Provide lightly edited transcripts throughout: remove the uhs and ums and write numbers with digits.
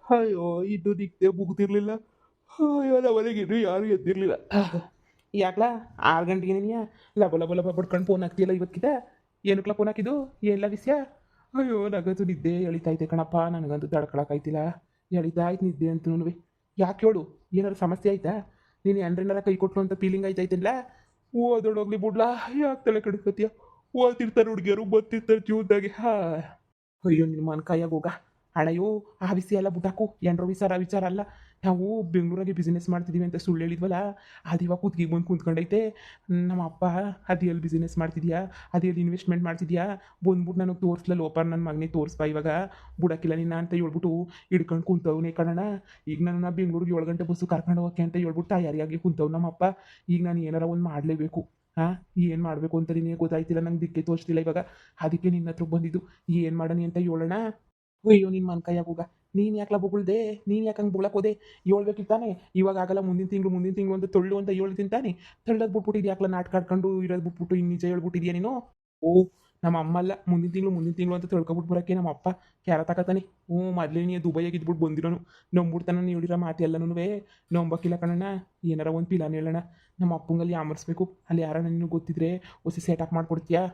ಅಯ್ಯೋ ಇನ್ನು ನಿದ್ದೆ ಮುಗ್ದಿರ್ಲಿಲ್ಲ. ಅಯ್ಯೋ ನಮ್ಮನೆಗೆ ಇನ್ನೂ ಯಾರು ಎದ್ದಿರ್ಲಿಲ್ಲ. ಯಾಕ್ಲಾ 6 ಗಂಟೆಗೆ ನೀನು ಲಬ ಲಬ ಲಬ ಬಡ್ಕೊಂಡು ಫೋನ್ ಹಾಕ್ತಿಯಲ್ಲ ಇವತ್ತಿದ? ಏನಕ್ಲ ಫೋನ್ ಹಾಕಿದ್ದು? ಎಲ್ಲ ವಿಷಯ? ಅಯ್ಯೋ ನನಗಂತೂ ನಿದ್ದೆ ಎಳಿತೈತೆ ಕಣಪ್ಪ, ನನಗಂತೂ ತಡ್ಕೊಳಕ್ಕಾಯ್ತಿಲ್ಲ. ಎಳಿತಾ ಆಯ್ತು ನಿದ್ದೆ ಅಂತೂ. ಯಾಕೆ ಹೇಳು? ಏನಾದ್ರು ಸಮಸ್ಯೆ ಆಯ್ತಾ? ನೀನು ಎಂಡ್ರನ್ನಾರ ಕೈ ಕೊಟ್ಲು ಅಂತ ಫೀಲಿಂಗ್ ಆಯ್ತಾಯ್ತಿಲ್ಲ? ಓದೋಡೋಗ್ಲಿ ಬಿಡ್ಲಾ, ಯಾಕೆ ತಲೆ ಕೆಡಿಸ್ಕೊತೀಯ? ಓದ್ತಿರ್ತಾರೆ ಹುಡುಗಿಯರು, ಬರ್ತಿರ್ತಾರೆ ಜೀವನದಾಗೆ. ಅಯ್ಯೋ ನಿನ್ನ ಮನ್ ಕೈಯಾಗ ಹೋಗ. ಅಣ್ಣಯ್ಯೋ, ಆ ವಿಷಯ ಎಲ್ಲ ಬಿಟ್ಟಾಕು. ಎಂಡ್ರ ವಿಚಾರ ಅಲ್ಲ. ನಾವು ಬೆಂಗಳೂರಾಗೆ ಬಿಸ್ನೆಸ್ ಮಾಡ್ತಿದ್ದೀವಿ ಅಂತ ಸುಳ್ಳು ಹೇಳಿದ್ವಲ್ಲ, ಅದು ಇವಾಗ ಕುತ್ತಿಗೆ ಬಂದು ಕುಂತ್ಕೊಂಡೈತೆ. ನಮ್ಮ ಅಪ್ಪ ಅದು ಎಲ್ಲಿ ಬಿಸ್ನೆಸ್ ಮಾಡ್ತಿದ್ಯಾ, ಅದು ಎಲ್ಲಿ ಇನ್ವೆಸ್ಟ್ಮೆಂಟ್ ಮಾಡ್ತಿದ್ಯಾ, ಬಂದ್ಬಿಟ್ಟು ನನಗೆ ತೋರಿಸ್ಲಲ್ಲ ಓಪರ್ ನನ್ನ ಮಗನಿಗೆ ತೋರಿಸ್ಬಾ ಇವಾಗ, ಬಿಡಕ್ಕಿಲ್ಲ ನಿನ್ನ ಅಂತ ಹೇಳ್ಬಿಟ್ಟು ಹಿಡ್ಕೊಂಡು ಕುಂತವ್ನೆ ಕಣಣ್ಣ. ಈಗ ನನ್ನ ಬೆಂಗಳೂರಿಗೆ 7 ಗಂಟೆ ಬಸ್ಸು ಕರ್ಕೊಂಡು ಹೋಗಕ್ಕೆ ಅಂತ ಹೇಳ್ಬಿಟ್ಟು ತಯಾರಿಯಾಗಿ ಕುಂತವ್ ನಮ್ಮಪ್ಪ. ಈಗ ನಾನು ಏನಾರ ಒಂದು ಮಾಡಲೇಬೇಕು. ಹಾಂ, ಏನು ಮಾಡಬೇಕು ಅಂತ ನಿನಗೆ ಗೊತ್ತಾಯ್ತಿಲ್ಲ, ನಂಗೆ ದಿಕ್ಕೆ ತೋರಿಸ್ತಿಲ್ಲ ಇವಾಗ. ಅದಕ್ಕೆ ನಿನ್ನ ಹತ್ರ ಬಂದಿದ್ದು. ಏನು ಮಾಡೋಣ ಅಂತ ಹೇಳೋಣ. ಅಯ್ಯೋ ನಿನ್ನ ಮನ್ ಕೈಯಾಗ ಹೋಗ. ನೀನು ಯಾಕಲ ಬೊಗಳ್ದೆ? ನೀನು ಯಾಕೆ ಹಂಗೆ ಬೊಗಳಕ್ಕೆ ಹೋದೆ? ಹೇಳ್ಬೇಕಿತ್ತು ತಾನೆ, ಇವಾಗ ಆಗಲ್ಲ, ಮುಂದಿನ ತಿಂಗಳು ಅಂತ ತೊಳ್ಳು ಅಂತ ಹೇಳ್ತೀನಿ ತಾನೆ. ತಳ್ಳೋದು ಬಿಟ್ಬಿಟ್ಟಿದ್ದು ಯಾಕಲ ನಾಟಕ ಆಡ್ಕೊಂಡು ಇರೋದು ಬಿಟ್ಬಿಟ್ಟು ಹಿಂಗೆ ನಿಜ ಹೇಳ್ಬಿಟ್ಟಿದ್ಯಾ ನೀನು? ಓ, ನಮ್ಮ ಅಮ್ಮ ಅಲ್ಲ, ಮುಂದಿನ ತಿಂಗಳು ಅಂತ ತಿಳ್ಕೊಬಿಟ್ಟು ಬರೋಕ್ಕೆ ನಮ್ಮ ಅಪ್ಪ ಕ್ಯಾರ ತಕತಾನೆ. ಹ್ಞೂ, ಮೊದಲೇ ನೀ ದುಬೈಯಾಗಿ ಇದ್ಬಿಟ್ಟು ಬಂದಿರೋನು. ನಂಬಿಡ್ತಾನೆ ನೀವು ಹೇಳಿರೋ ಮಾತು ಎಲ್ಲನೂ. ನಂಬಕ್ಕಿಲ್ಲ ಕಣಣ್ಣ. ಏನಾರ ಒಂದು ಪಿಲಾನ್ ಹೇಳೋಣ. ನಮ್ಮ ಅಪ್ಪಂಗಲ್ಲಿ ಯಾಮರ್ಸ್ಬೇಕು. ಅಲ್ಲಿ ಯಾರ ನಿನಗೆ ಗೊತ್ತಿದ್ರೆ ಹೊಸ ಸೆಟಪ್ ಮಾಡ್ಕೊಡ್ತೀಯಾ?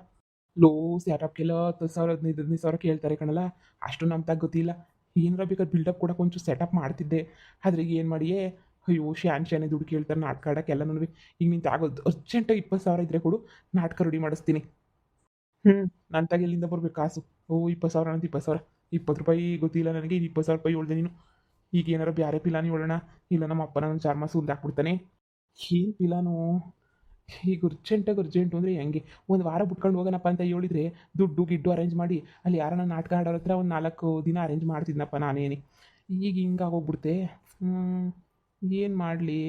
ಲೋ, ಸೆಟಪ್ಗೆಲ್ಲ 10,000 15,000 ಕೇಳ್ತಾರೆ ಕಣಲ್ಲ. ಅಷ್ಟು ನಮ್ಮ ತಾಗ ಗೊತ್ತಿಲ್ಲ. ಏನಾರ ಬೇಕಾದ್ರೆ ಬಿಲ್ಡಪ್ ಕೊಡೋಕೆ ಒಂಚೂರು ಸೆಟಪ್ ಮಾಡ್ತಿದ್ದೆ. ಆದ್ರೆ ಏನು ಮಾಡಿಯೇ? ಅಯ್ಯೋ, ಶಾನೆ ದುಡ್ಡು ಕೇಳ್ತಾರೆ ನಾಟಕ ಆಡೋಕ್ಕೆಲ್ಲನೂ. ಈಗ ನಿಂತು ಆಗೋದು ಅರ್ಜೆಂಟಾಗಿ 20,000 ಇದ್ದರೆ ಕೊಡು, ನಾಟಕ ರೆಡಿ ಮಾಡಿಸ್ತೀನಿ. ಹ್ಞೂ, ನನ್ನ ತಾಗ ಎಲ್ಲಿಂದ ಬರ್ಬೇಕು ಕಾಸು? ಓ, 20,000 ಅಂತ 20,000. 20 ರೂಪಾಯಿ ಗೊತ್ತಿಲ್ಲ ನನಗೆ, ಇದು 20,000 ರೂಪಾಯಿ ಹೇಳ್ದೆ ನೀನು. ಈಗ ಏನಾರ ಬೇರೆ ಪಿಲಾನಿ ಹೇಳೋಣ. ಇಲ್ಲ ನಮ್ಮ ಅಪ್ಪ ನನ್ನ ಚಾರ್ಮಾಸು ಹಾಕ್ಬಿಡ್ತಾನೆ. ಏನು ಪಿಲಾನು? ಈಗ ಅರ್ಜೆಂಟು ಅಂದರೆ ಹೆಂಗೆ? ಒಂದು ವಾರ ಬಿಟ್ಕೊಂಡು ಹೋಗೋಣಪ್ಪ ಅಂತ ಹೇಳಿದ್ರೆ ದುಡ್ಡು ಗಿಡ್ಡು ಅರೇಂಜ್ ಮಾಡಿ ಅಲ್ಲಿ ಯಾರನ್ನ ನಾಟಕ ಆಡೋರ ಹತ್ರ ಒಂದು 4 ದಿನ ಅರೇಂಜ್ ಮಾಡ್ತಿದ್ನಪ್ಪ ನಾನೇನೆ. ಈಗ ಹಿಂಗಾಗೋಗ್ಬಿಡ್ತೆ. ಏನು ಮಾಡಲಿ?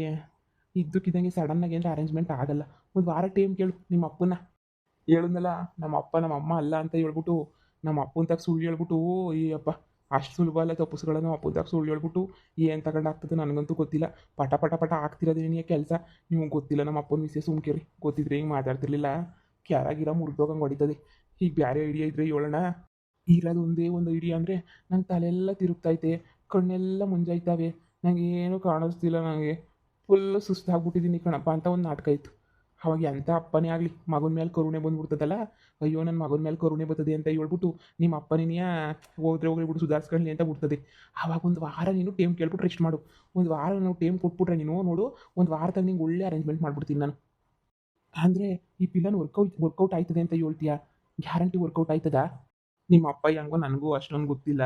ಇದ್ದಕ್ಕಿದ್ದಂಗೆ ಸಡನ್ನಾಗಿ ಅಂದರೆ ಅರೇಂಜ್ಮೆಂಟ್ ಆಗಲ್ಲ. ಒಂದು ವಾರ ಟೈಮ್ ಕೇಳು ನಿಮ್ಮ ಅಪ್ಪನ. ಹೇಳಿದ್ನಲ್ಲ, ನಮ್ಮ ಅಪ್ಪ ನಮ್ಮ ಅಮ್ಮ ಅಲ್ಲ ಅಂತ ಹೇಳ್ಬಿಟ್ಟು ನಮ್ಮ ಅಪ್ಪನ ತಗ ಸುಳ್ಳು ಹೇಳ್ಬಿಟ್ಟು, ಈ ಅಪ್ಪ ಅಷ್ಟು ಸುಲಭ ಅಲ್ಲ ತಪ್ಪಿಸ್ಕೊಳ್ಳೋ. ನಮ್ಮ ಅಪ್ಪನ ತಗ ಸುಳ್ಳು ಹೇಳ್ಬಿಟ್ಟು ಏನು ತಗೊಂಡು ಆಗ್ತದೆ ನನಗಂತೂ ಗೊತ್ತಿಲ್ಲ. ಪಟ ಪಟ ಪಟ ಆಗ್ತಿರೋದೇನೇ ಕೆಲಸ. ನಿಮಗೆ ಗೊತ್ತಿಲ್ಲ ನಮ್ಮ ಅಪ್ಪನ ವಿಷಯ, ಸುಮ್ಕೇರಿ. ಗೊತ್ತಿದ್ರೆ ಹಿಂಗೆ ಮಾತಾಡ್ತಿರ್ಲಿಲ್ಲ. ಕ್ಯಾರಾಗಿರ ಮುರಿದೋಗಂಗೆ ಹೊಡಿತದೆ. ಈಗ ಬೇರೆ ಐಡಿಯಾ ಇದ್ರೆ ಹೇಳೋಣ. ಇರೋದು ಒಂದೇ ಒಂದು ಐಡಿಯಾ ಅಂದರೆ ನಂಗೆ ತಲೆಯೆಲ್ಲ ತಿರುಗ್ತೈತೆ, ಕಣ್ಣೆಲ್ಲ ಮುಂಜಾಯ್ತವೆ, ನನಗೆ ಏನೂ ಕಾಣಿಸ್ತಿಲ್ಲ. ನನಗೆ ಫುಲ್ಲು ಸುಸ್ತಾಗ್ಬಿಟ್ಟಿದ್ದೀನಿ ಕಣಪ್ಪ ಅಂತ ಒಂದು ನಾಟಕ ಇತ್ತು. ಅವಾಗ ಎಂಥ ಅಪ್ಪನೇ ಆಗಲಿ, ಮಗನ ಮೇಲೆ ಕರುಣೆ ಬಂದ್ಬಿಡ್ತದಲ್ಲ. ಅಯ್ಯೋ, ನನ್ನ ಮಗನ ಮೇಲೆ ಕರುಣೆ ಬರ್ತದೆ ಅಂತ ಹೇಳ್ಬಿಟ್ಟು ನಿಮ್ಮ ಅಪ್ಪನೇನೆಯ ಹೋಗ್ಲಿ ಬಿಡು ಸುಧಾರಿಸ್ಕೊಳ್ಳಿ ಅಂತ ಬಿಡ್ತದೆ. ಆವಾಗ ಒಂದು ವಾರ ನೀನು ಟೈಮ್ ಕೇಳ್ಬಿಟ್ಟು ರೆಸ್ಟ್ ಮಾಡು. ಒಂದು ವಾರ ನಾವು ಟೈಮ್ ಕೊಟ್ಬಿಟ್ರೆ ನೀನು ನೋಡು, ಒಂದು ವಾರದಾಗ ನಿಂಗೆ ಒಳ್ಳೆ ಅರೇಂಜ್ಮೆಂಟ್ ಮಾಡ್ಬಿಡ್ತೀನಿ ನಾನು. ಅಂದರೆ ಈ ಪಿಲ್ಲನ್ ವರ್ಕೌಟ್ ಆಯ್ತದೆ ಅಂತ ಹೇಳ್ತೀಯಾ? ಗ್ಯಾರಂಟಿ ವರ್ಕೌಟ್ ಆಯ್ತದಾ? ನಿಮ್ಮ ಅಪ್ಪ ಹೆಂಗೋ ನನಗೂ ಅಷ್ಟೊಂದು ಗೊತ್ತಿಲ್ಲ.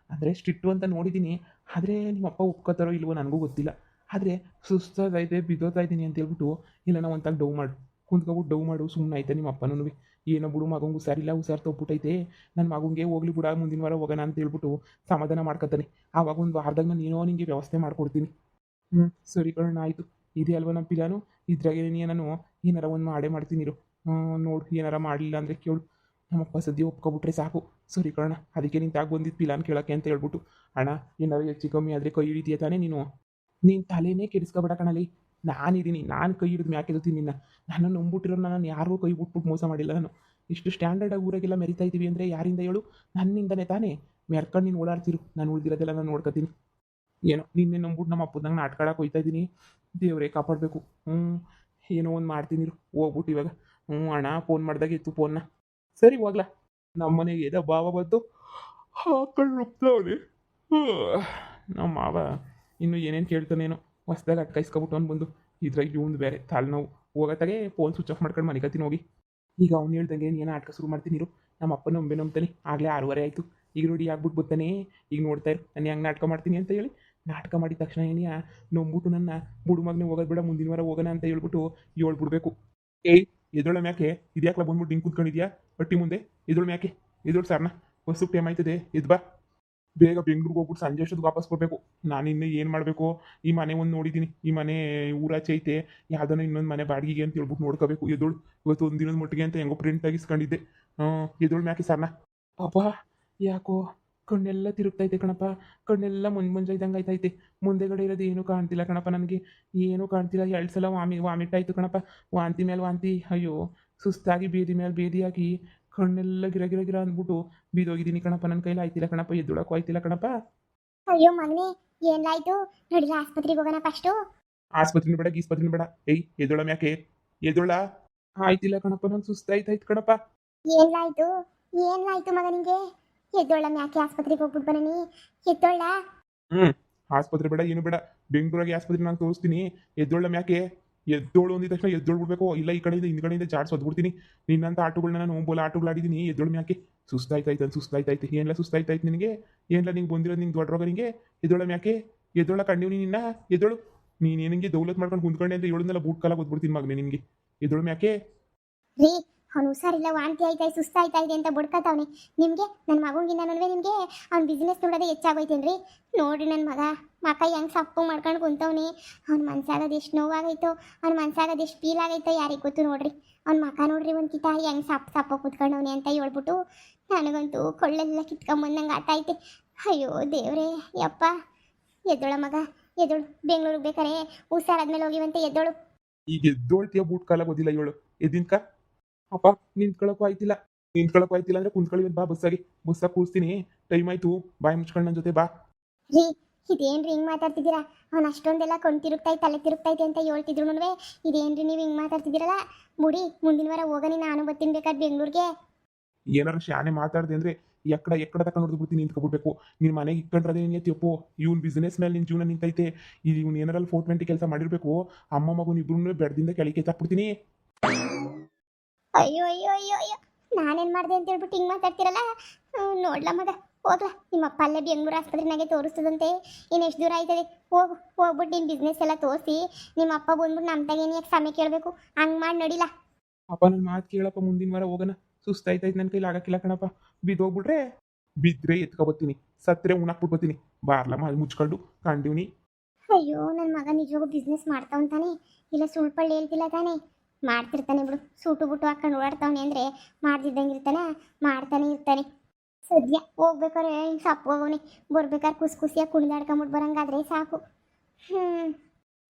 ಅಂದರೆ ಸ್ಟ್ರಿಕ್ಟು ಅಂತ ನೋಡಿದ್ದೀನಿ. ಆದರೆ ನಿಮ್ಮ ಅಪ್ಪ ಒಪ್ಕೋತಾರೋ ಇಲ್ವೋ ನನಗೂ ಗೊತ್ತಿಲ್ಲ. ಆದರೆ ಸುಸ್ತಾಗೈತೆ, ಬಿದ್ದೋತಾ ಇದ್ದೀನಿ ಅಂತ ಹೇಳ್ಬಿಟ್ಟು ಇಲ್ಲ ನಾವು ಒಂತಾಗ ಡವ್ ಮಾಡು ಸುಮ್ಮನೆ ಆಯ್ತಾ ನಿಮ್ಮ ಅಪ್ಪನೂ. ಏನೋ ಬಿಡು, ಮಗಂಗೆ ಹುಷಾರಿಲ್ಲ, ಹುಷಾರು ತಪ್ಪಿಬಿಟ್ಟೈತೆ, ನನ್ನ ಮಗಂಗೆ ಹೋಗ್ಲಿ ಬಿಡ, ಮುಂದಿನ ವಾರ ಹೋಗೋಣ ಅಂತ ಹೇಳ್ಬಿಟ್ಟು ಸಮಾಧಾನ ಮಾಡ್ಕೊತಾನೆ. ಆವಾಗ ಒಂದು ವಾರದಾಗ ನಾನು ಏನೋ ನಿಂಗೆ ವ್ಯವಸ್ಥೆ ಮಾಡ್ಕೊಡ್ತೀನಿ. ಹ್ಞೂ, ಸರಿ ಕಣಣ್ಣ, ಆಯಿತು. ಇದೇ ಅಲ್ವ ನಮ್ಮ ಪಿಲಾನು. ಇದ್ರಾಗೆ ನಾನು ಏನಾರ ಒಂದು ಮಾಡೇ ಮಾಡ್ತೀನಿ ಇರು. ನೋಡು, ಏನಾರ ಮಾಡಲಿಲ್ಲ ಅಂದರೆ ಕೇಳು. ನಮ್ಮಪ್ಪ ಸದ್ಯ ಒಪ್ಕೊಬಿಟ್ರೆ ಸಾಕು. ಸರಿ ಕಣ, ಅದಕ್ಕೆ ನೀನು ತಾಗ ಬಂದಿದ್ದು ಪಿಲಾನ್ ಕೇಳೋಕ್ಕೆ ಅಂತ ಹೇಳ್ಬಿಟ್ಟು. ಅಣ್ಣ, ಏನಾರು ಹೆಚ್ಚು ಕಮ್ಮಿ ಆದರೆ ಕೈ ಹಿಡಿತೀಯ ತಾನೇ ನೀನು? ನೀನು ತಲೆನೇ ಕೆಡಿಸ್ಕೊಬೇಡ ಕಣಲಿ. ನಾನಿದ್ದೀನಿ, ನಾನು ಕೈ ಹಿಡಿದು ಮ್ಯಾಕೆಲ್ತೀನಿ ನಿನ್ನ. ನಾನು ನಂಬಿಟ್ಟಿರೋ ನಾನು ಯಾರಿಗೂ ಕೈ ಬಿಟ್ಬಿಟ್ಟು ಮೋಸ ಮಾಡಿಲ್ಲ ನಾನು. ಇಷ್ಟು ಸ್ಟ್ಯಾಂಡರ್ಡಾಗಿ ಊರಾಗೆಲ್ಲ ಮೆರಿತಾ ಇದ್ದೀವಿ ಅಂದರೆ ಯಾರಿಂದ ಹೇಳು? ನನ್ನಿಂದನೇ ತಾನೇ. ಮೆರ್ಕೊಂಡು ನೀನು ಓಡಾಡ್ತಿರು, ನಾನು ಉಳಿದಿರೋದೆಲ್ಲ ನಾನು ನೋಡ್ಕೊತೀನಿ. ಏನೋ ನಿನ್ನೆ ನಂಬಿಟ್ಟು ನಮ್ಮ ಅಪ್ಪದಂಗೆ ನಾಟಕ ಆಡಕ್ಕೆ ಹೋಯ್ತಾ ಇದ್ದೀನಿ. ದೇವರೇ ಕಾಪಾಡಬೇಕು. ಏನೋ ಒಂದು ಮಾಡ್ತೀನಿ ಇರು, ಹೋಗ್ಬಿಟ್ಟು ಇವಾಗ. ಅಣ್ಣ ಫೋನ್ ಮಾಡಿದಾಗ ಇತ್ತು ಫೋನ್ನ. ಸರಿ ಹೋಗ್ಲಾ. ನಮ್ಮ ಮನೆಗೆ ಎದ ಭಾವ ಬಂತು, ಹಾಕೊಂಡು ರುಬ್ತವನೆ. ನಮ್ಮ ಮಾವ ಇನ್ನು ಏನೇನು ಕೇಳ್ತಾನೇನೋ, ಹೊಸ್ದಾಗಿ ಅಟ್ಕಾಯಿಸ್ಕೊಬಿಟ್ಟು ಅವ್ನು ಬಂದು. ಇದ್ರಾಗ ಇವ್ನು ಬೇರೆ ತಲೆನೋವು. ಹೋಗತ್ತಾಗೆ ಫೋನ್ ಸ್ವಿಚ್ ಆಫ್ ಮಾಡ್ಕೊಂಡು ಮನೆಗತ್ತೀನಿ ಹೋಗಿ. ಈಗ ಅವ್ನು ಹೇಳ್ದಂಗೆ ಏನು ಆಟಕ ಶುರು ಮಾಡ್ತೀನಿ ಇರು. ನಮ್ಮ ಅಪ್ಪ ನಂಬ್ತಾನೆ. ಆಗಲೇ 6:30 ಆಯಿತು. ಈಗ ನೋಡಿ ಆಗ್ಬಿಟ್ಟು ಬರ್ತಾನೆ. ಈಗ ನೋಡ್ತಾ ಇರು ನಾನು ಹೆಂಗೆ ನಾಟಕ ಮಾಡ್ತೀನಿ ಅಂತ ಹೇಳಿ. ನಾಟಕ ಮಾಡಿದ ತಕ್ಷಣ ಏನಿಯಾ ನಂಬಿಟ್ಟು ನನ್ನ ಬುಡು ಮಗನೇ ಹೋಗೋದು ಬೇಡ, ಮುಂದಿನ ವಾರ ಹೋಗೋಣ ಅಂತ ಹೇಳ್ಬಿಟ್ಟು ಹೇಳ್ಬಿಡ್ಬೇಕು. ಏಯ್, ಎದೊಳ ಮ್ಯಾಕೆ ಇದ್ಯಾಕಲ ಬಂದ್ಬಿಟ್ಟು ಹಿಂಗೆ ಕೂತ್ಕೊಂಡಿದ್ಯಾ ಹೊಟ್ಟಿ ಮುಂದೆ? ಎದೊಳ ಮ್ಯಾಕೆ, ಎದೊಳು ಸರ್ನ, ಬಸ್ಸು ಟೈಮ್ ಆಯ್ತದೆ, ಎದ್ ಬಾ ಬೇಗ. ಬೆಂಗ್ಳೂರಿಗೆ ಹೋಗ್ಬಿಟ್ಟು ಸಂಜೆ ಅಷ್ಟೊತ್ತಿಗೆ ವಾಪಸ್ ಬರಬೇಕು. ನಾನು ಇನ್ನೂ ಏನು ಮಾಡಬೇಕು? ಈ ಮನೆ ಒಂದು ನೋಡಿದ್ದೀನಿ, ಈ ಮನೆ ಊರಾಚೆ ಐತೆ, ಯಾವುದೋ ಇನ್ನೊಂದು ಮನೆ ಬಾಡಿಗೆಗೆ ಅಂತ ಹೇಳ್ಬಿಟ್ಟು ನೋಡ್ಕೋಬೇಕು. ಎದೊಳು ಇವತ್ತು ಒಂದು ದಿನದ ಮಟ್ಟಿಗೆ ಅಂತ ಹೆಂಗೋ ಪ್ರಿಂಟ್ ಆಗಿಸ್ಕೊಂಡಿದ್ದೆ. ಎದೊಳು ಮ್ಯಾಕೆ ಸರ್ನ. ಅಪ್ಪ, ಯಾಕೋ ಕಣ್ಣೆಲ್ಲ ತಿರುಗ್ತೈತೆ ಕಣಪ್ಪ. ಕಣ್ಣೆಲ್ಲ ಮುಂಜಾಯ್ದಂಗೆ ಆಯ್ತೈತೆ. ಮುಂದೆಗಡೆ ಇರೋದು ಏನೂ ಕಾಣ್ತಿಲ್ಲ ಕಣಪ್ಪ ನನಗೆ. ಏನೂ ಕಾಣ್ತಿಲ್ಲ. 2 ಸಲ ವಾಮಿಟ್ ಆಯಿತು ಕಣಪ್ಪ. ವಾಂತಿ ಮೇಲೆ ವಾಂತಿ. ಅಯ್ಯೋ, ಸುಸ್ತಾಗಿ ಬೇದಿ ಮೇಲೆ ಬೇದಿಯಾಗಿ ಕಣ್ಣೆಲ್ಲ ಗಿರ ಗಿರ ಗಿರ ಅಂದ್ಬಿಟ್ಟು ಬಿದ್ದೋಗಿದ್ದೀನಿ ಕಣಪ್ಪ. ನನ್ನ ಕೈಲಿ ಆಯ್ತಿಲ್ಲ ಕಣಪ್ಪ, ಎದ್ದೊಳಕ್ಕೂ ಆಯ್ತಿಲ್ಲ ಕಣಪ್ಪ. ಅಯ್ಯೋ ಮಗನೇ, ಏನ್ಲಾಯ್ತು? ನಡಿಲ ಆಸ್ಪತ್ರೆಗೆ ಹೋಗೋಣ ಫಸ್ಟು. ಆಸ್ಪತ್ರೆನೂ ಬೇಡ ಗೀಸ್ಪತ್ರೆನೂ ಬೇಡ. ಏಯ್ ಎದೊಳ ಮ್ಯಾಕೆ ಎದೊಳ. ಆಯ್ತಿಲ್ಲ ಕಣಪ್ಪ, ನಂಗೆ ಸುಸ್ತಾಯ್ತಾಯ್ತು ಕಣಪ್ಪ. ಏನ್ಲಾಯ್ತು? ಏನ್ಲಾಯ್ತು ಮಗ ನಿಂಗೆ? ಎದ್ದೊಳ್ಳ ಮ್ಯಾಕೆ ಆಸ್ಪತ್ರೆಗೆ ಹೋಗ್ಬಿಟ್ಟು ಬರನಿ. ಎದ್ದೊಳ್ಳ. ಹ್ಮ್ ಆಸ್ಪತ್ರೆ ಬೇಡ ಏನು ಬೇಡ. ಬೆಂಗಳೂರಾಗೆ ಆಸ್ಪತ್ರೆ ನಾನು ತೋರಿಸ್ತೀನಿ. ಎದ್ದೊಳ ಮ್ಯಾಕೆ. ಎದ್ದೋಳು ಅಂದಿದ ತಕ್ಷಣ ಎದ್ದೋಳು ಬಿಡ್ಬೇಕು, ಇಲ್ಲ ಈ ಕಡೆಯಿಂದ ಹಿಂದ್ಗಡೆಯಿಂದ ಜಾಡ್ಸ್ ಒದ್ಬಿಡ್ತೀನಿ. ನಿನ್ನಂತ ಆಟಗಳನ್ನ ನಾನು ಬೋಲ ಆಟಗಳಾಡಿದ್ದೀನಿ. ಎದ್ದೋಳು ಮ್ಯಾಕೆ. ಸುಸ್ತಾಯ್ತಾಯ್ತು ಏನ್ಲ ಸುಸ್ತಾಯ್ತಾಯ್ತು ನಿನಗೆ? ಏನ್ಲ ನಿಂಗೆ ಬಂದಿರೋದು ನಿಂಗೆ ದೊಡ್ಡ ರೋಗ ನಿಂಗೆ? ಎದ್ದೋಳ ಮ್ಯಾಕೆ. ಎದ್ದೋಳ ಕಂಡಿವ್ ನಿನ್ನ. ಎದ್ದೋಳು. ನೀನು ನಿನಗೆ ದೌಲತ್ ಮಾಡ್ಕೊಂಡು ಕುಂತ್ಕೊಂಡೆ ಅಂದ್ರೆ ಏಳನ್ನೆಲ್ಲ ಬೂಟ್ ಕಾಲ ಓದ್ಬಿಡ್ತೀನಿ ಮಗನೇ ನಿನಗೆ. ಎದ್ದೋಳು ಮ್ಯಾಕೆ. ರೀ, ಅವ್ನು ಹುಷಾರಿಲ್ಲ, ವಾಂತಿ ಆಯ್ತಾಯಿ ಸುಸ್ತಾಯ್ತಾ ಇದೆ ಅಂತ ಬಡ್ಕತಾವನೆ. ನಿಮಗೆ ನನ್ನ ಮಗಂಗಿಂದನೂ ನಿಮಗೆ ಅವ್ನ ಬಿಸ್ನೆಸ್ ನೋಡೋದೇ ಹೆಚ್ಚಾಗೋಯ್ತೇನ್ರಿ. ನೋಡ್ರಿ ನನ್ನ ಮಕ ಹೆಂಗೆ ಸಪ್ಪು ಮಾಡ್ಕೊಂಡು ಕುಂತವ್ನಿ. ಅವ್ನ ಮನ್ಸಾಗದು ಎಷ್ಟು ನೋವಾಗೈತೋ, ಅವ್ನ ಮನ್ಸಾಗದು ಎಷ್ಟು ಫೀಲ್ ಆಗೈತೋ ಯಾರಿಗೆ ಗೊತ್ತು. ನೋಡ್ರಿ ಅವ್ನ ಮಕ ನೋಡ್ರಿ, ಒಂದು ಕಿತ ಹೆಂಗೆ ಸಪ್ಪು ಕುತ್ಕೊಂಡವ್ನಿ ಅಂತ ಹೇಳ್ಬಿಟ್ಟು ನನಗಂತೂ ಕೊಳ್ಳೆಲ್ಲ ಕಿತ್ಕೊಂಬಂದಂಗೆ ಆಟ ಐತೆ. ಅಯ್ಯೋ ದೇವ್ರೇ ಯಪ್ಪ. ಎದ್ದೋಳ ಮಗ, ಎದ್ದೋಳು. ಬೆಂಗಳೂರಿಗೆ ಬೇಕಾರೆ ಹುಷಾರಾದ್ಮೇಲೆ ಹೋಗಿವಂತೆ. ಎದ್ದೋಳು. ಈಗ ಎದ್ದೋಳ್ತೀಯ ಬೂಟ್ ಕಾಲ ಓದಿಲ್ಲ ಏಳು. ಎದ್ದಿಂಕ ಅಪ್ಪ. ನಿಂತ್ಕೊಳ್ಳೋಕ್ಕೂ ಆಯ್ತಿಲ್ಲ. ಅಂದ್ರೆ ಕುಂತ್ಕೊಳ್ಳಿ ಬಾ ಬಸ್ಸಾಗಿ ಕೂರಿಸ್ತೀನಿ. ಟೈಮ್ ಆಯ್ತು. ಬಾಯಿ ಮುಚ್ಕೊಂಡು ನನ್ನ ಜೊತೆ ಬಾ. ರೀ, ಇದೇನ್ರಿ ಹಿಂಗೆ ಮಾತಾಡ್ತಿದ್ದೀರಾ? ಅವ್ನು ಅಷ್ಟೊಂದೆಲ್ಲ ಕಣ್ ತಿರುಗ್ತೈತೆ, ತಲೆ ತಿರುಗ್ತೈತೆ ಅಂತ ಹೇಳ್ತಿದ್ರು. ಇದೇನ್ರಿ ನೀವು ಹಿಂಗೆ ಮಾತಾಡ್ತಿದ್ದೀರಲ್ಲ? ಮುಡಿ, ಮುಂದಿನ ವಾರ ಹೋಗನಿ, ನಾನು ಬರ್ತೀನಿ ಬೇಕಾದ್ರೆ ಬೆಂಗಳೂರಿಗೆ. ಏನಾರು ಶಾನೆ ಮಾತಾಡ್ದೆ ಅಂದ್ರೆ ಎಕ್ಕಡ ತಕೊಂಡು ಹೊಡೆದು ಬಿಡ್ತೀನಿ. ನಿಂತ್ಕೊಬಿಡ್ಬೇಕು. ನಿನ್ನ ಮನೆಗೆ ಇಟ್ಕೊಂಡ್ರೆ ನೀನು ತಿಪ್ಪು. ಇವ್ನ ಬಿಸ್ನೆಸ್ ಮೇಲೆ ನಿನ್ನ ಜೀವನ ನಿಂತೈತೆ. ಇವ್ನು ಏನಾರಲ್ಲಿ 420 ಕೆಲಸ ಮಾಡಿರ್ಬೇಕು. ಅಮ್ಮ ಮಗನ ಇಬ್ರು ಬೆಡ್ದಿಂದ ಕೆಳಗೆ ಎತ್ತಾಕ್ಬಿಡ್ತೀನಿ. ಅಯ್ಯೋ ಅಯ್ಯೋ ಅಯ್ಯೋ ಅಯ್ಯೋ, ನಾನೇನು ಮಾಡಿದೆ ಅಂತ ಹೇಳ್ಬಿಟ್ಟು ಹಿಂಗೆ ಮಾತಾಡ್ತಿರಲ್ಲ? ನೋಡ್ಲ ಮಗ, ಹೋಗ್ಲಾ. ನಿಮ್ಮಪ್ಪ ಅಲ್ಲೇ ಬೆಂಗಳೂರು ಆಸ್ಪತ್ರೆನಾಗೆ ತೋರಿಸ್ತದಂತೆ. ಇನ್ನು ಎಷ್ಟು ದೂರ ಆಯ್ತದೆ? ಹೋಗ್ಬಿಟ್ಟು ನಿನ್ನ ಬಿಸ್ನೆಸ್ ಎಲ್ಲ ತೋರಿಸಿ ನಿಮ್ಮ ಅಪ್ಪ ಬಂದ್ಬಿಟ್ಟು ನಮ್ಮ ತಾಗೇನು ಯಾಕೆ ಸಮಯ ಕೇಳಬೇಕು? ಹಂಗೆ ಮಾಡಿ ನಡಿಲ್ಲ. ಅಪ್ಪ ನನ್ನ ಮಾತು ಕೇಳಪ್ಪ. ಮುಂದಿನ ವಾರ ಹೋಗೋಣ. ಸುಸ್ತಾಯ್ತಾಯ್ತು, ನನ್ನ ಕೈಲಿ ಆಗಕ್ಕಿಲ್ಲ ಕಣಪ್ಪ. ಬಿದ್ದೋಗ್ಬಿಟ್ರೆ ಬಿದ್ದರೆ ಎತ್ಕೊಬತ್ತೀನಿ, ಸತ್ತರೆ ಉಣಾಕ್ಬಿಟ್ಟು ಬರ್ತೀನಿ. ಬಾರ್ಲ ಮುಚ್ಕೊಂಡು ಕಂಡಿವ್ನಿ. ಅಯ್ಯೋ, ನನ್ನ ಮಗ ನಿಜವಾಗೂ ಬಿಸ್ನೆಸ್ ಮಾಡ್ತಾವ್ ತಾನೆ? ಇಲ್ಲ ಸುಳ್ಪಳ್ಳಿ ಹೇಳ್ತಿಲ್ಲ ತಾನೆ? ಮಾಡ್ತಿರ್ತಾನೆ ಬಿಡು. ಸೂಟು ಬುಟ್ಟು ಹಾಕೊಂಡು ಓಡಾಡ್ತಾವನೆ ಅಂದರೆ ಮಾಡ್ತಿದ್ದಂಗೆ ಮಾಡ್ತಾನೆ ಇರ್ತಾನೆ. ಸದ್ಯ ಹೋಗ್ಬೇಕಾರೆ ಹಿಂಗೆ ಸಪ್ಪು ಹೋಗೋನೆ, ಬರ್ಬೇಕಾದ್ರೆ ಖುಷಿಯಾಗಿ ಕುಣಿದಾಡ್ಕೊಂಬಿಟ್ಟು ಬರಂಗಾದ್ರೆ ಸಾಕು.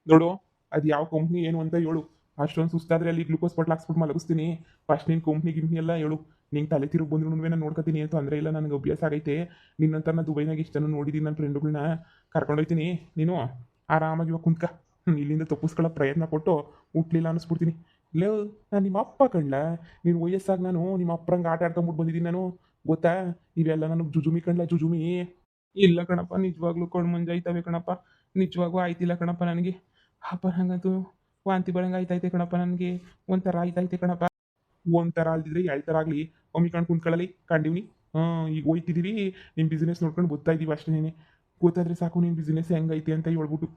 ನೋಡು, ಅದು ಯಾವ ಕಂಪ್ನಿ ಏನು ಅಂತ ಹೇಳು. ಅಷ್ಟೊಂದು ಸುಸ್ತಾದ್ರೆ ಅಲ್ಲಿ ಗ್ಲೂಕೋಸ್ ಬಾಟ್ಲ್ ಹಾಕ್ಸ್ಬಿಟ್ಟು ಮಲಗಿಸ್ತೀನಿ. ಫಸ್ಟ್ ನಿನ್ನ ಗಿಂಪ್ನಿ ಎಲ್ಲ ಹೇಳು. ನಿಂಗೆ ತಲೆ ತಿರುಗಿ ಬಂದ್ರು ನಾನು ನೋಡ್ಕೊತೀನಿ. ಏನು ತೊಂದರೆ ಇಲ್ಲ, ನನಗೆ ಅಭ್ಯಾಸ ಆಗೈತೆ. ನಿನ್ನಂತ ನಾನು ದುಬೈನಾಗ ಇಷ್ಟನ್ನು ನೋಡಿದ್ದೀನಿ. ನನ್ನ ಫ್ರೆಂಡುಗಳನ್ನ ಕರ್ಕೊಂಡೋಗ್ತೀನಿ. ನೀನು ಆರಾಮಾಗಿ ಇವಾಗ ಕುಂತ್ಕ. ಇಲ್ಲಿಂದ ತಪ್ಪಿಸ್ಕೊಳ್ಳೋ ಪ್ರಯತ್ನ ಪಟ್ಟು ಹುಟ್ಲಿಲ್ಲ ಅನ್ನಿಸ್ಬಿಡ್ತೀನಿ. ಇಲ್ಲೇ ನಾನು ನಿಮ್ಮ ಅಪ್ಪ ಕಣ್ಲ. ನೀನು ವಯಸ್ಸಾಗಿ ನಾನು ನಿಮ್ಮ ಅಪ್ಪರಂಗೆ ಆಟ ಆಡ್ಕೊಂಬಿಟ್ಟು ಬಂದಿದ್ದೀನಿ ನಾನು, ಗೊತ್ತಾ? ಇವೆಲ್ಲ ನನಗೆ ಜುಜುಮಿ ಕಣ್ಲ, ಜುಜುಮಿ. ಇಲ್ಲ ಕಣಪ್ಪ, ನಿಜವಾಗ್ಲೂ ಕಣ್ಣು ಮುಂಜಾಯ್ತವೆ ಕಣಪ್ಪ. ನಿಜವಾಗೂ ಆಯ್ತಿಲ್ಲ ಕಣಪ್ಪ ನನಗೆ. ಅಪ್ಪ ಹಂಗಂತೂ ವಾಂತಿ ಬರಂಗೆ ಆಯ್ತೈತೆ ಕಣಪ್ಪ. ನನಗೆ ಒಂಥರ ಆಯ್ತೈತೆ ಕಣಪ್ಪ. ಒಂಥರ ಅಲ್ದಿದ್ರೆ ಎರಡು ಥರ ಆಗಲಿ ಒಮ್ಮಿಕೊಂಡು ಕುಂತ್ಕೊಳ್ಳಲಿ ಕಂಡಿವ್ನಿ. ಈಗ ಹೋಯ್ತಿದ್ದೀವಿ. ನಿಮ್ಮ ಬಿಸ್ನೆಸ್ ನೋಡ್ಕೊಂಡು ಗೊತ್ತಾ ಇದ್ದೀವಿ ಅಷ್ಟೇ. ಗೊತ್ತಾದ್ರೆ ಸಾಕು ನಿನ್ನ ಬಿಸ್ನೆಸ್ ಹೆಂಗೈತೆ ಅಂತ ಹೇಳ್ಬಿಟ್ಟು.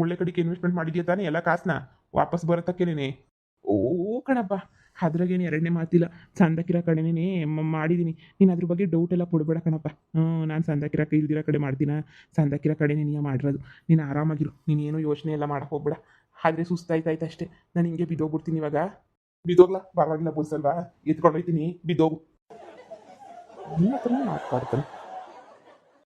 ಒಳ್ಳೆ ಕಡೆಗೆ ಇನ್ವೆಸ್ಟ್ಮೆಂಟ್ ಮಾಡಿದ್ಯಾ ತಾನೇ? ಎಲ್ಲ ಕಾಸನ್ನ ವಾಪಸ್ ಬರತ್ತಕ್ಕೇನೆ. ಓ ಕಣಪ್ಪ, ಅದ್ರಾಗೇನು ಎರಡನೇ ಮಾತಿಲ್ಲ. ಸಂದಕಿರೋ ಕಡೆನೇ ಮಾಡಿದ್ದೀನಿ. ನೀನು ಅದ್ರ ಬಗ್ಗೆ ಡೌಟ್ ಎಲ್ಲ ಕೊಡಬೇಡ ಕಣಪ್ಪ. ನಾನು ಸಂದಕಿರೋ ಕೈ ಇಲ್ದಿರೋ ಕಡೆ ಮಾಡ್ತೀನ? ಸಂದಕಿರೋ ಕಡೆನೇ ನೀನು ಮಾಡಿರೋದು. ನೀನು ಆರಾಮಾಗಿರು. ನೀನೇನು ಯೋಚನೆ ಎಲ್ಲ ಮಾಡಕ್ಕೆ ಹೋಗ್ಬೇಡ. ಆದರೆ ಸುಸ್ತಾಯ್ತಾಯ್ತು ಅಷ್ಟೇ. ನಾನು ಹಿಂಗೆ ಬಿದ್ದೋಗ್ಬಿಡ್ತೀನಿ ಇವಾಗ. ಬಿದ್ದೋಗ್ಲಾ? ಪರವಾಗಿಲ್ಲ, ಬಸ್ಸಲ್ವಾ? ಎತ್ಕೊಂಡೋಗ್ತೀನಿ. ಬಿದ್ದೋಗು. ಮಾತಾಡ್ತಾನೆ.